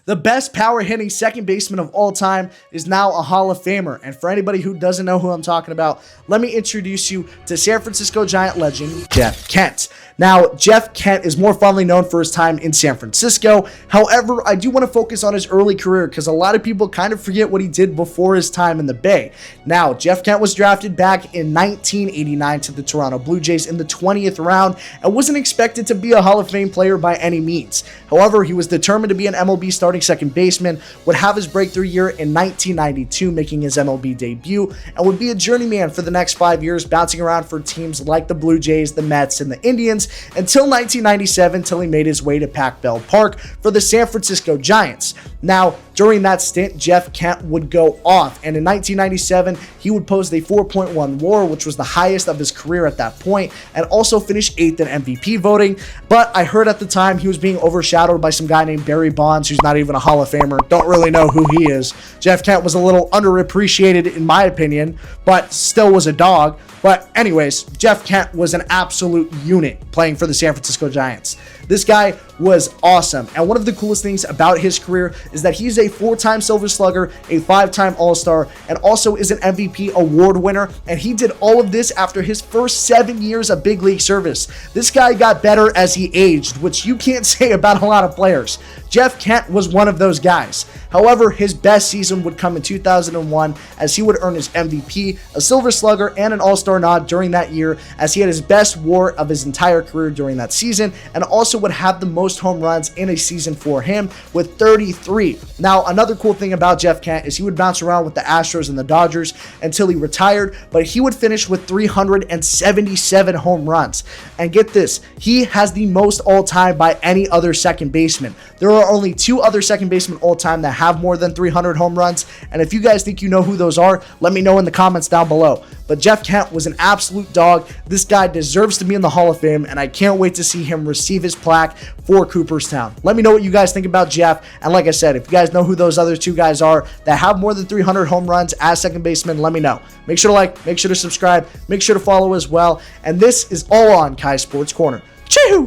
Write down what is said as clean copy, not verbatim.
The best power hitting second baseman of all time is now a Hall of Famer. And for anybody who doesn't know who I'm talking about, let me introduce you to San Francisco Giant legend, Jeff Kent. Now, Jeff Kent is more fondly known for his time in San Francisco. However, I do want to focus on his early career because a lot of people kind of forget what he did before his time in the Bay. Now, Jeff Kent was drafted back in 1989 to the Toronto Blue Jays in the 20th round and wasn't expected to be a Hall of Fame player by any means. However, he was determined to be an MLB starting second baseman, would have his breakthrough year in 1992, making his MLB debut, and would be a journeyman for the next 5 years, bouncing around for teams like the Blue Jays, the Mets, and the Indians, until 1997, till he made his way to Pac Bell Park for the San Francisco Giants. Now, during that stint, Jeff Kent would go off, and in 1997, he would post a 4.1 WAR, which was the highest of his career at that point, and also finish 8th in MVP voting. But I heard at the time he was being overshadowed by some guy named Barry Bonds, who's not even a Hall of Famer. Don't really know who he is. Jeff Kent was a little underappreciated in my opinion, but still was a dog. But anyways, Jeff Kent was an absolute unit playing for the San Francisco Giants. This guy was awesome. And one of the coolest things about his career is that he's a 4-time Silver Slugger, a 5-time All-Star, and also is an MVP award winner. And he did all of this after his first 7 years of big league service. This guy got better as he aged, which you can't say about a lot of players. Jeff Kent was one of those guys. However, his best season would come in 2001 as he would earn his MVP, a Silver Slugger, and an All-Star nod during that year as he had his best WAR of his entire career during that season, and also would have the most home runs in a season for him with 33. Now, another cool thing about Jeff Kent is he would bounce around with the Astros and the Dodgers until he retired, but he would finish with 377 home runs. And get this, he has the most all-time by any other second baseman. There are only 2 other second basemen all-time that have more than 300 home runs, and if you guys think you know who those are, let me know in the comments down below. But Jeff Kent was an absolute dog. This guy deserves to be in the Hall of Fame, and I can't wait to see him receive his plaque for Cooperstown. Let me know what you guys think about Jeff, and like I said, if you guys know who those other 2 guys are that have more than 300 home runs as second baseman, let me know. Make sure to like, make sure to subscribe, make sure to follow as well, and this is all on Kai Sports Corner. Choo!